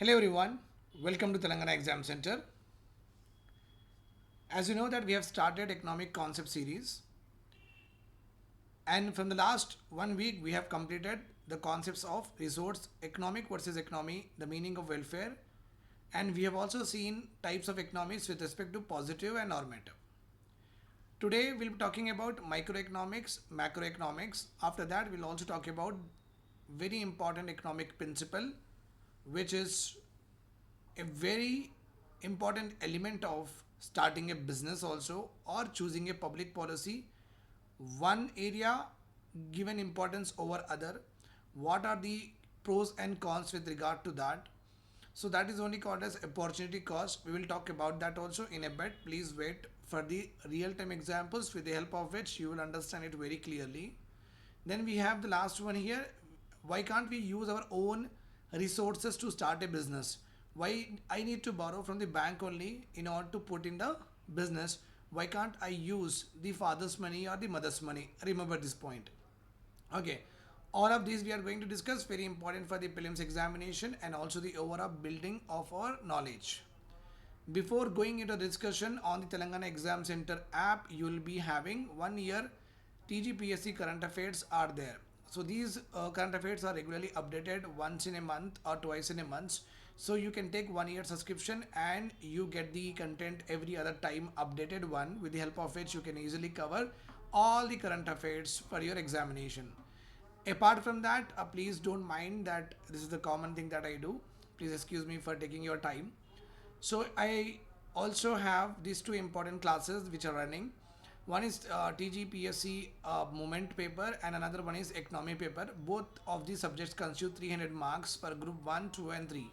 Hello everyone, welcome to Telangana Exam Center. As you know that we have started economic concept series, and from the last 1 week we have completed the concepts of resource economic versus economy, the meaning of welfare, and we have also seen types of economics with respect to positive and normative. Today we'll be talking about microeconomics, macroeconomics. After that we'll also talk about very important economic principle which is a very important element of starting a business also or choosing a public policy. One area given importance over other. What are the pros and cons with regard to that? So that is only called as opportunity cost. We will talk about that also in a bit. Please wait for the real time examples with the help of which you will understand it very clearly. Then we have the last one here. Why can't we use our own resources to start a business? Why I need to borrow from the bank only in order to put in the business? Why can't I use the father's money or the mother's money? Remember this point. Okay. All of these we are going to discuss, very important for the prelims examination and also the overall building of our knowledge. Before going into the discussion on the Telangana Exam Center app, you will be having 1 year TGPSC current affairs are there. So these current affairs are regularly updated once in a month or twice in a month. So you can take 1 year subscription and you get the content every other time updated one, with the help of which you can easily cover all the current affairs for your examination. Apart from that, please don't mind that this is the common thing that I do. Please excuse me for taking your time. So I also have these two important classes which are running. One is TGPSC moment paper and another one is economy paper. Both of these subjects constitute 300 marks for group 1, 2 and 3.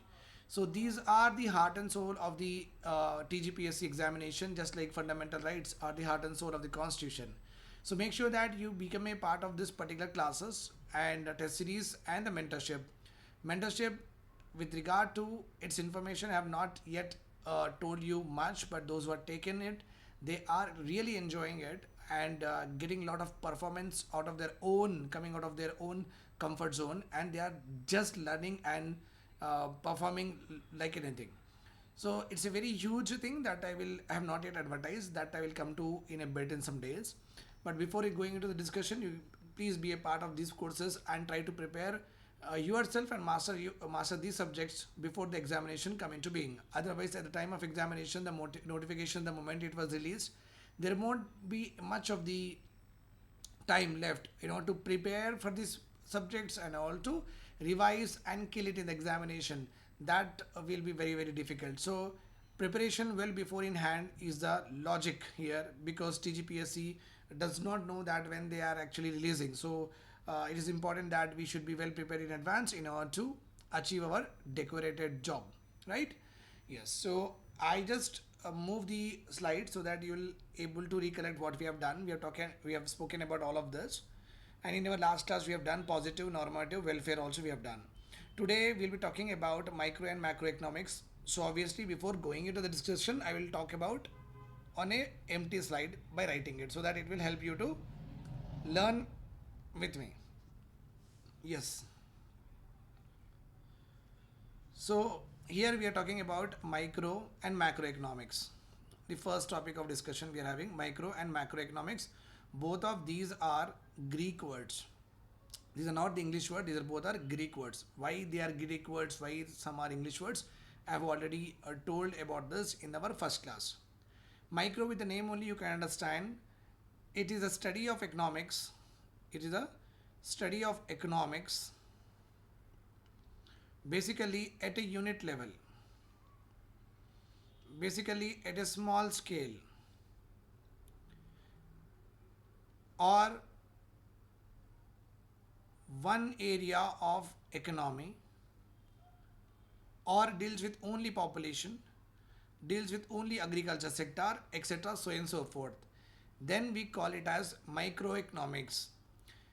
So these are the heart and soul of the TGPSC examination, just like fundamental rights are the heart and soul of the constitution. So make sure that you become a part of this particular classes and test series and the mentorship. Mentorship with regard to its information I have not yet told you much, but those who have taken it, they are really enjoying it and getting a lot of performance out of their own, coming out of their own comfort zone, and they are just learning and performing like anything. So it's a very huge thing that I have not yet advertised, that I will come to in a bit in some days. But before going into the discussion, you please be a part of these courses and try to prepare yourself and master these subjects before the examination come into being. Otherwise, at the time of examination, the notification, the moment it was released, there won't be much of the time left to prepare for these subjects and all to revise and kill it in the examination. That will be very very difficult. So preparation well before in hand is the logic here, because TGPSC does not know that when they are actually releasing. So it is important that we should be well prepared in advance in order to achieve our decorated job, right? Yes. So I just move the slide so that you'll able to recollect what we have done. We have spoken about all of this, and in our last class we have done positive, normative, welfare also we have done. Today we'll be talking about micro and macroeconomics. So obviously before going into the discussion, I will talk about on a empty slide by writing it so that it will help you to learn with me. Yes. So here we are talking about micro and macroeconomics. The first topic of discussion we are having, micro and macroeconomics. Both of these are Greek words. These are not the English word. These are both are Greek words. Why they are Greek words? Why some are English words? I have already told about this in our first class. Micro, with the name only you can understand. It is a study of economics. It is a study of economics basically at a unit level, basically at a small scale, or one area of economy, or deals with only population, deals with only agriculture sector, etc., so and so forth. Then we call it as microeconomics.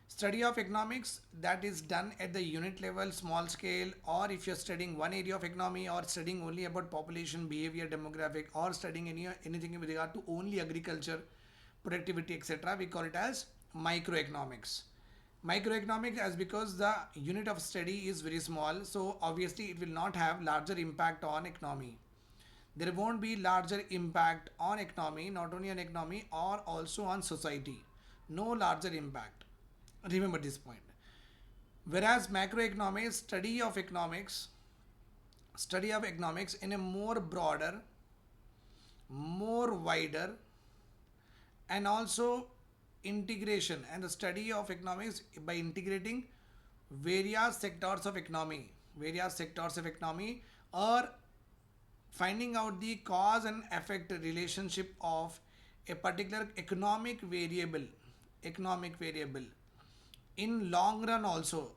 Study of economics that is done at the unit level, small scale, or if you're studying one area of economy or studying only about population, behavior, demographic, or studying anything with regard to only agriculture, productivity, etc., we call it as microeconomics. Microeconomics, as because the unit of study is very small, so obviously it will not have larger impact on economy. There won't be larger impact on economy, not only on economy or also on society. No larger impact. Remember this point. Whereas macroeconomics, study of economics in a more broader, more wider, and also integration, and the study of economics by integrating various sectors of economy, or finding out the cause and effect relationship of a particular economic variable in long run also.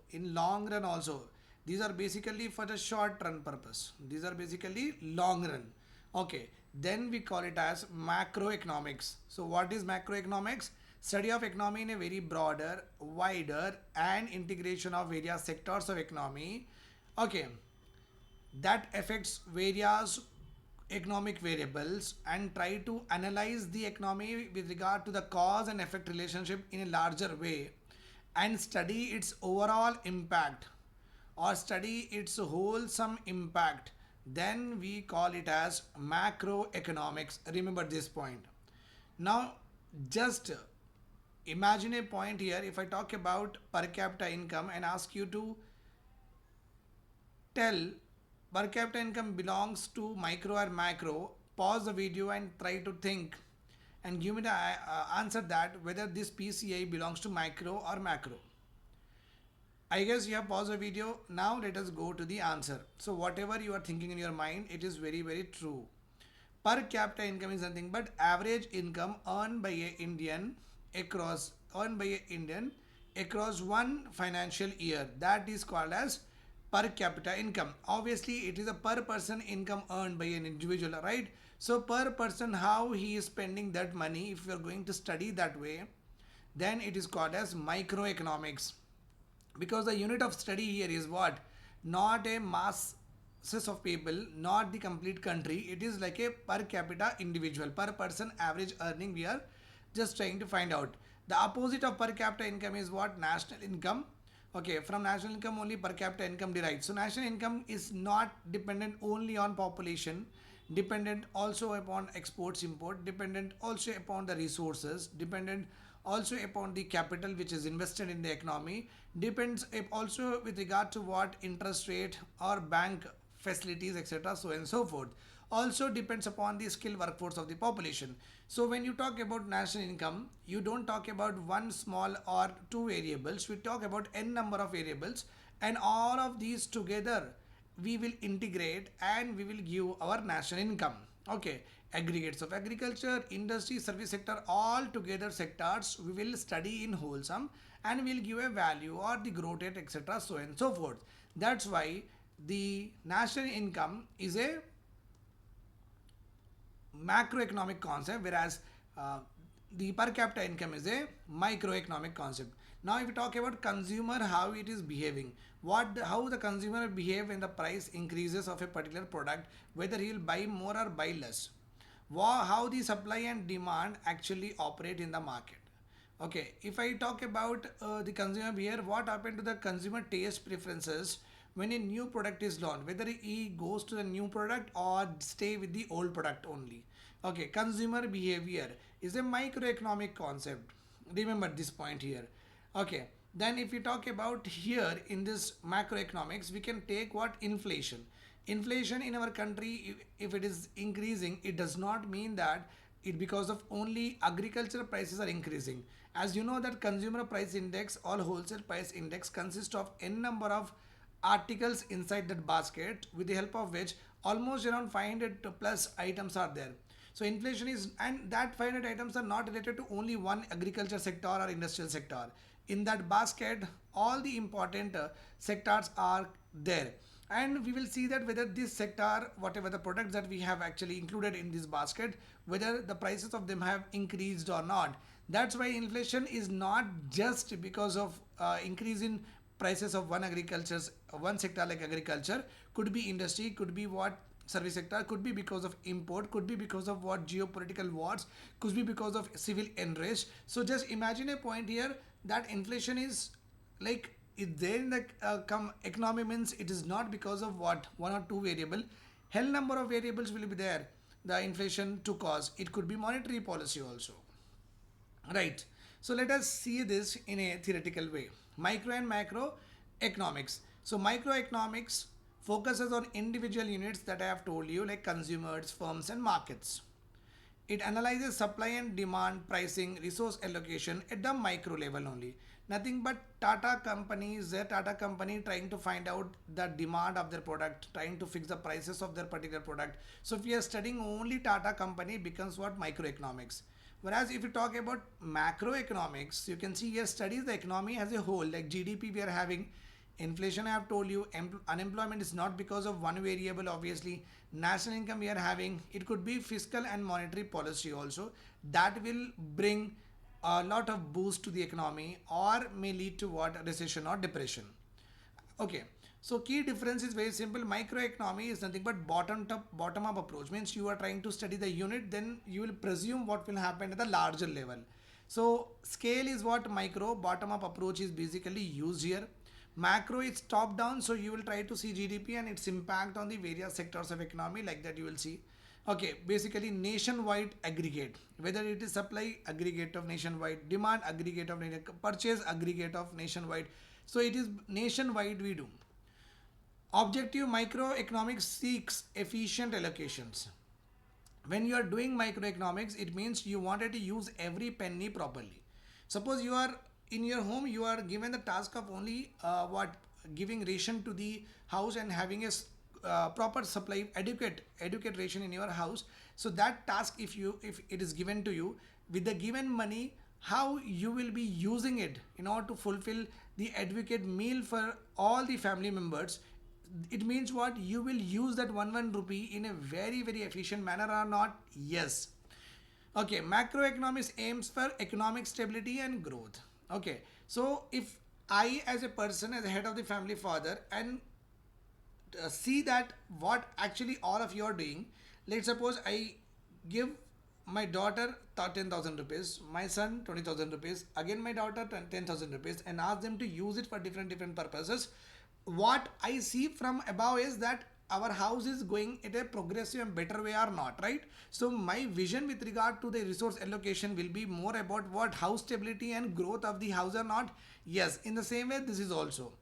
These are basically for the short run purpose, these are basically long run. Okay, then we call it as macroeconomics. So what is macroeconomics? Study of economy in a very broader, wider, and integration of various sectors of economy, okay, that affects various economic variables, and try to analyze the economy with regard to the cause and effect relationship in a larger way, and study its overall impact, or study its wholesome impact. Then we call it as macroeconomics. Remember this point. Now, just imagine a point here. If I talk about per capita income and ask you to tell per capita income belongs to micro or macro, pause the video and try to think and give me the answer that whether this PCI belongs to micro or macro. I guess you have paused the video. Now let us go to the answer. So whatever you are thinking in your mind, it is very, very true. Per capita income is nothing but average income earned by a Indian across one financial year. That is called as per capita income. Obviously, it is a per person income earned by an individual, right? So per person, how he is spending that money, if you are going to study that way, then it is called as microeconomics. Because the unit of study here is what? Not a masses of people, not the complete country. It is like a per capita individual, per person average earning we are just trying to find out. The opposite of per capita income is what? National income. Okay, from national income only per capita income derived. So national income is not dependent only on population, dependent also upon exports import, dependent also upon the resources, dependent also upon the capital which is invested in the economy, depends also with regard to what interest rate or bank facilities, etc., so and so forth. Also depends upon the skilled workforce of the population. So when you talk about national income, you don't talk about one small or two variables, we talk about n number of variables, and all of these together we will integrate and we will give our national income. Okay, aggregates of agriculture, industry, service sector, all together sectors we will study in wholesome, and we'll give a value or the growth rate, etc., so and so forth. That's why the national income is a macroeconomic concept, whereas the per capita income is a microeconomic concept. Now, if we talk about consumer, how it is behaving, how the consumer behave when the price increases of a particular product, whether he will buy more or buy less, how the supply and demand actually operate in the market. Okay, if I talk about the consumer behavior, what happened to the consumer taste preferences when a new product is launched, whether he goes to the new product or stay with the old product only. Okay, consumer behavior is a microeconomic concept. Remember this point here. Okay, then if we talk about here in this macroeconomics, we can take what? Inflation. Inflation in our country, if it is increasing, it does not mean that it because of only agricultural prices are increasing. As you know that consumer price index or wholesale price index consists of n number of articles inside that basket, with the help of which almost around 500 plus items are there. So inflation is, and that 500 items are not related to only one agriculture sector or industrial sector. In that basket, all the important sectors are there, and we will see that whether this sector, whatever the products that we have actually included in this basket, whether the prices of them have increased or not. That's why inflation is not just because of increase in prices of one sector like agriculture, could be industry, could be what? Service sector, could be because of import, could be because of what? Geopolitical wars, could be because of civil unrest. So just imagine a point here that inflation is like it there in the economy means it is not because of what one or two variable. Hell number of variables will be there. The inflation to cause. It could be monetary policy also. Right. So let us see this in a theoretical way. Micro and macro economics. So microeconomics focuses on individual units that I have told you, like consumers, firms, and markets. It analyzes supply and demand, pricing, resource allocation at the micro level only. Nothing but Tata companies, their Tata company trying to find out the demand of their product, trying to fix the prices of their particular product. So if we are studying only Tata company, becomes what microeconomics. Whereas if you talk about macroeconomics, you can see here studies the economy as a whole, like GDP we are having. Inflation, I have told you, unemployment is not because of one variable, obviously. National income we are having, it could be fiscal and monetary policy also. That will bring a lot of boost to the economy or may lead to what? Recession or depression. Okay. So key difference is very simple. Microeconomy is nothing but bottom up approach. Means you are trying to study the unit, then you will presume what will happen at the larger level. So scale is what micro, bottom up approach is basically used here. Macro is top down, so you will try to see GDP and its impact on the various sectors of economy, like that you will see. Okay, basically nationwide aggregate, whether it is supply aggregate of nationwide, demand aggregate of purchase aggregate of nationwide. So it is nationwide we do. Objective microeconomics seeks efficient allocations. When you are doing microeconomics, it means you wanted to use every penny properly. Suppose you are in your home, you are given the task of only what giving ration to the house and having a proper supply, adequate ration in your house. So that task, if it is given to you with the given money, how you will be using it in order to fulfill the adequate meal for all the family members. It means what you will use that one rupee in a very efficient manner or not? Yes. Okay, macroeconomics aims for economic stability and growth. Okay, so if I as a person, as a head of the family father, and see that what actually all of you are doing, let's suppose I give my daughter 10,000 rupees, my son 20,000 rupees, again my daughter 10,000 rupees, and ask them to use it for different purposes. What I see from above is that our house is going at a progressive and better way or not, right? So my vision with regard to the resource allocation will be more about what house stability and growth of the house or not. Yes, in the same way this is also.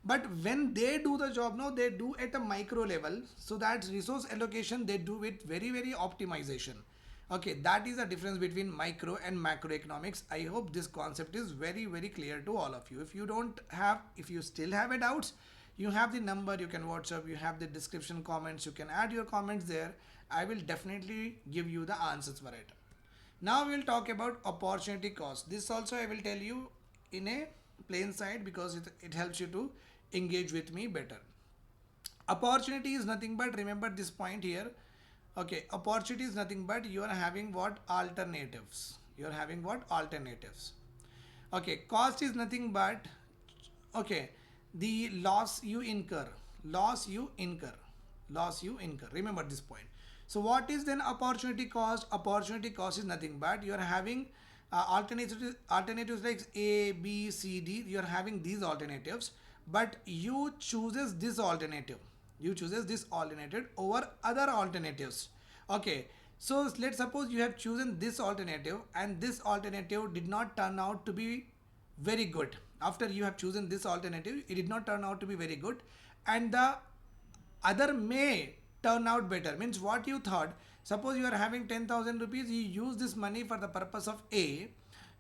But when they do the job, no, they do at a micro level. So that resource allocation, they do with very optimization. Okay, that is the difference between micro and macroeconomics. I hope this concept is very clear to all of you. If you still have a doubts, you have the number, you can WhatsApp, you have the description comments, you can add your comments there. I will definitely give you the answers for it. Now we will talk about opportunity cost. This also I will tell you in a plain side because it helps you to engage with me better. Opportunity is nothing but, remember this point here. Okay, opportunity is nothing but you are having what? Alternatives. You are having what? Alternatives. Okay, cost is nothing but, okay, the loss you incur. Remember this point. So what is then opportunity cost? Opportunity cost is nothing but you are having alternatives like A, B, C, D. You are having these alternatives, but you chooses this alternative. You chooses this alternative over other alternatives. Okay. So let's suppose you have chosen this alternative and this alternative did not turn out to be very good. After you have chosen this alternative, it did not turn out to be very good, and the other may turn out better. Means what you thought, suppose you are having 10,000 rupees, you use this money for the purpose of A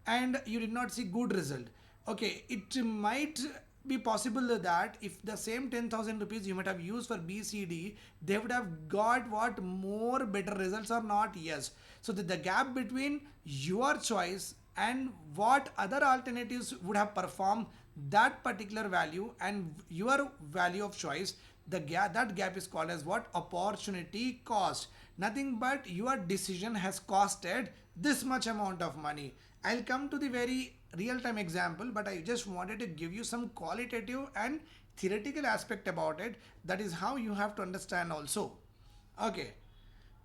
and you did not see good result. Okay, it might be possible that if the same 10,000 rupees you might have used for B, C, D, they would have got what? More better results or not? Yes. So the gap between your choice and what other alternatives would have performed that particular value and your value of choice, that gap is called as what? Opportunity cost. Nothing but your decision has costed this much amount of money. I'll come to the very real-time example, but I just wanted to give you some qualitative and theoretical aspect about it. That is how you have to understand also. Okay,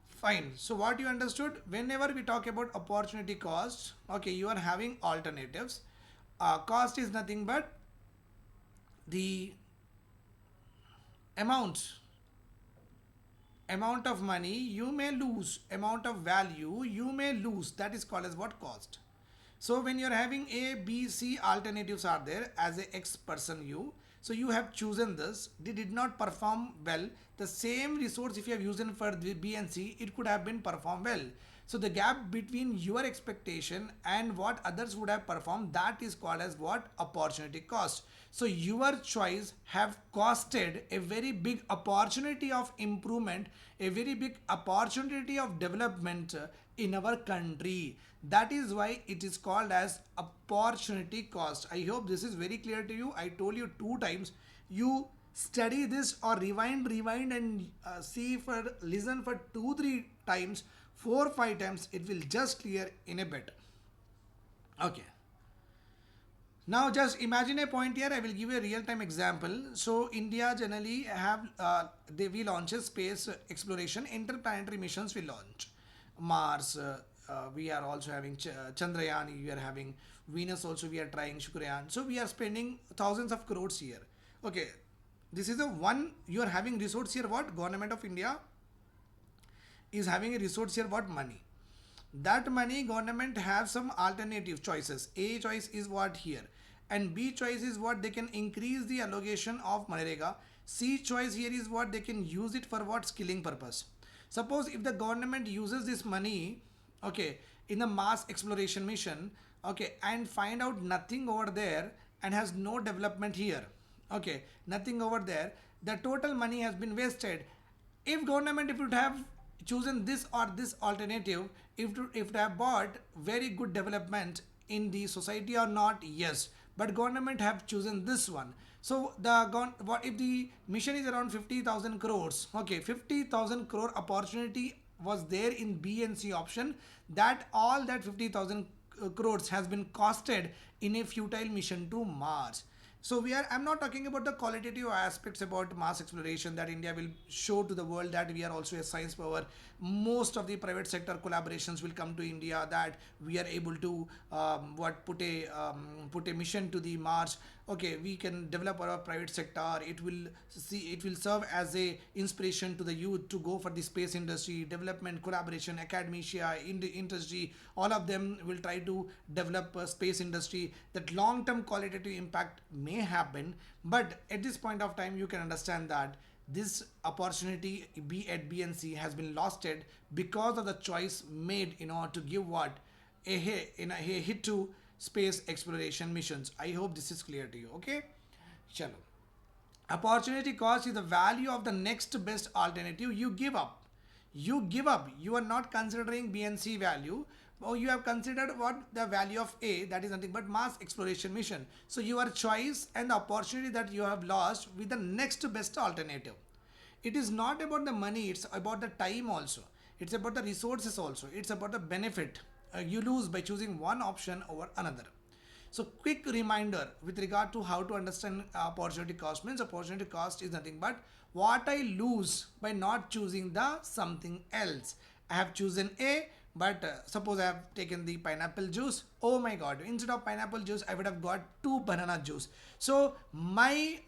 fine. So what you understood, whenever we talk about opportunity cost, okay, you are having alternatives. Cost is nothing but the amount amount of money you may lose, amount of value you may lose, that is called as what? Cost. So when you're having A, B, C alternatives are there as a X person you, so you have chosen this, they did not perform well. The same resource if you have used it for the B and C, it could have been performed well. So the gap between your expectation and what others would have performed, that is called as what? Opportunity cost. So your choice have costed a very big opportunity of improvement, a very big opportunity of development in our country. That is why it is called as opportunity cost. I hope this is very clear to you. I told you 2 times. You study this or rewind and see for listen for 2-3 times, 4-5 times. It will just clear in a bit. Okay. Now just imagine a point here. I will give you a real-time example. So India generally have they will launch a space exploration. Interplanetary missions will launch. Mars. We are also having Chandrayaan. We are having Venus. Also we are trying Shukrayaan. So we are spending thousands of crores here. Okay. This is the one you are having resource here. What? Government of India is having a resource here. What? Money. That money government have some alternative choices. A choice is what here, and B choice is what? They can increase the allocation of Manrega. C choice here is what? They can use it for what? Skilling purpose. Suppose if the government uses this money, okay, in the Mars exploration mission, okay, and find out nothing over there and has no development here, okay, nothing over there, the total money has been wasted. If government, if it would have chosen this or this alternative, if they have bought very good development in the society or not, yes, but government have chosen this one. So what if the mission is around 50,000 crores, okay, 50,000 crore opportunity was there in B and C option, that all that 50,000 crores has been costed in a futile mission to Mars. So I'm not talking about the qualitative aspects about Mars exploration, that India will show to the world that we are also a science power. Most of the private sector collaborations will come to India, that we are able to put a mission to the Mars. Okay, we can develop our private sector. It will serve as a inspiration to the youth to go for the space industry, development, collaboration, academia, industry. All of them will try to develop a space industry. That long-term qualitative impact may happen, but at this point of time, you can understand that this opportunity B at B and C has been losted because of the choice made in order to give what? A hit to space exploration missions. I hope this is clear to you. Okay, chalo. Opportunity cost is the value of the next best alternative you give up. You are not considering B and C value, or you have considered what? The value of A, that is nothing but Mars exploration mission. So your choice and the opportunity that you have lost with the next best alternative. It is not about the money, it's about the time also. It's about the resources also. It's about the benefit you lose by choosing one option over another. So quick reminder with regard to how to understand opportunity cost. Means opportunity cost is nothing but what I lose by not choosing the something else. I have chosen A, but suppose I have taken the pineapple juice. Oh my god, instead of pineapple juice I would have got 2 banana juice. So my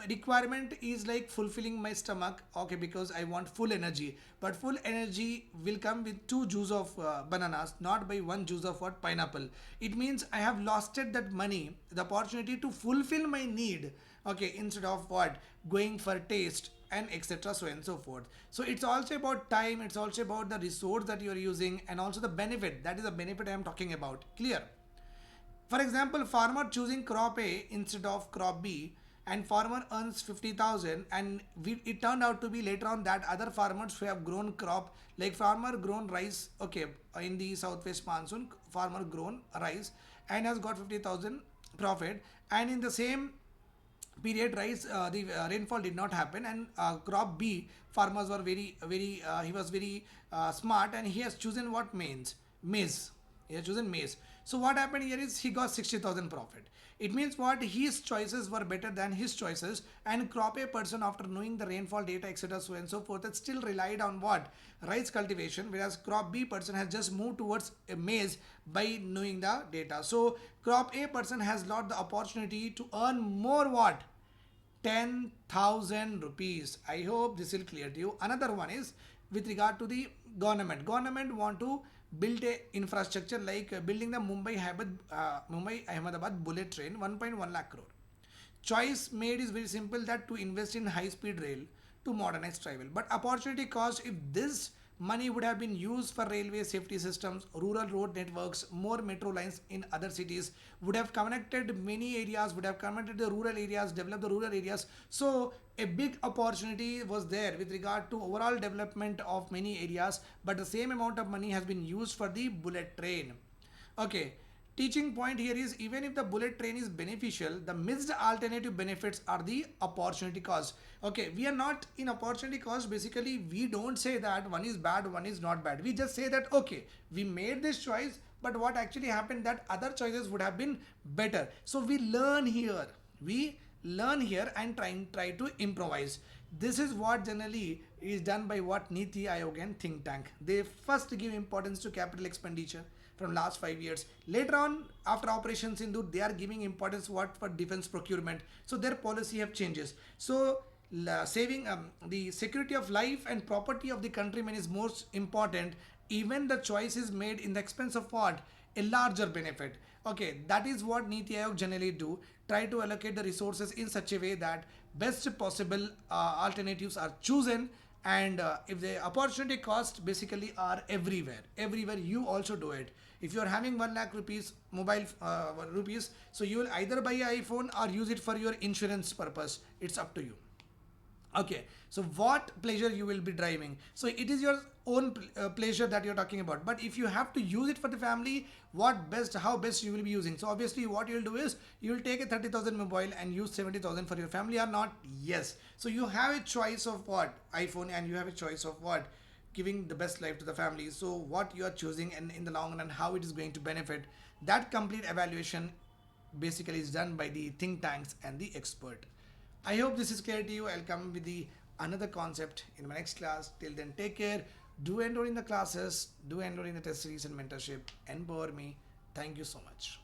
requirement is like fulfilling my stomach, okay, because I want full energy, but full energy will come with 2 juice of bananas, not by 1 juice of what? Pineapple. It means I have lost that money, the opportunity to fulfill my need, okay, instead of what? Going for taste and etc, so and so forth. So it's also about time, it's also about the resource that you are using, and also the benefit. That is the benefit I am talking about. Clear? For example, farmer choosing crop A instead of crop B, and farmer earns 50,000, and it turned out to be later on that other farmers who have grown crop, like farmer grown rice, okay, in the southwest monsoon, farmer grown rice and has got 50,000 profit, and in the same period rice the rainfall did not happen, and crop B farmers were very he was very smart, and he has chosen what? Maize. He has chosen maize. So what happened here is he got 60,000 profit. It means what? His choices were better than his choices, and crop A person, after knowing the rainfall data etc so and so forth, it still relied on what? Rice cultivation, whereas crop B person has just moved towards a maize by knowing the data. So crop A person has lost the opportunity to earn more what? 10,000 rupees. I hope this will clear to you. Another one is with regard to the government. Government want to build a infrastructure like building the Mumbai Ahmedabad bullet train, 1.1 lakh crore. Choice made is very simple, that to invest in high speed rail to modernize travel. But opportunity cost, if this money would have been used for railway safety systems, rural road networks, more metro lines in other cities, would have connected many areas, would have connected the rural areas, developed the rural areas. So a big opportunity was there with regard to overall development of many areas, but the same amount of money has been used for the bullet train. Okay, teaching point here is, even if the bullet train is beneficial, the missed alternative benefits are the opportunity cost. Okay, we are not in opportunity cost. Basically, we don't say that one is bad, one is not bad. We just say that, okay, we made this choice, but what actually happened, that other choices would have been better. So we learn here. We learn here and try to improvise. This is what generally is done by what Niti Aayog and think tank. They first give importance to capital expenditure from last 5 years. Later on, after Operation Sindhu, they are giving importance what for defense procurement. So their policy have changes. So saving the security of life and property of the countrymen is most important. Even the choice is made in the expense of what? A larger benefit. Okay, that is what Niti Aayog generally do. Try to allocate the resources in such a way that best possible alternatives are chosen, and if the opportunity cost basically are everywhere you also do it. If you are having 1 lakh rupees mobile rupees, so you will either buy an iPhone or use it for your insurance purpose. It's up to you. Okay, so what pleasure you will be driving, so it is your own pleasure that you're talking about. But if you have to use it for the family, what best, how best you will be using. So obviously what you'll do is, you will take a 30,000 mobile and use 70,000 for your family or not. Yes, so you have a choice of what? iPhone, and you have a choice of what? Giving the best life to the family. So what you are choosing, and in the long run how it is going to benefit, that complete evaluation basically is done by the think tanks and the expert. I hope this is clear to you. I'll come with the another concept in my next class. Till then, take care. Do enroll in the classes. Do enroll in the test series and mentorship. Empower me. Thank you so much.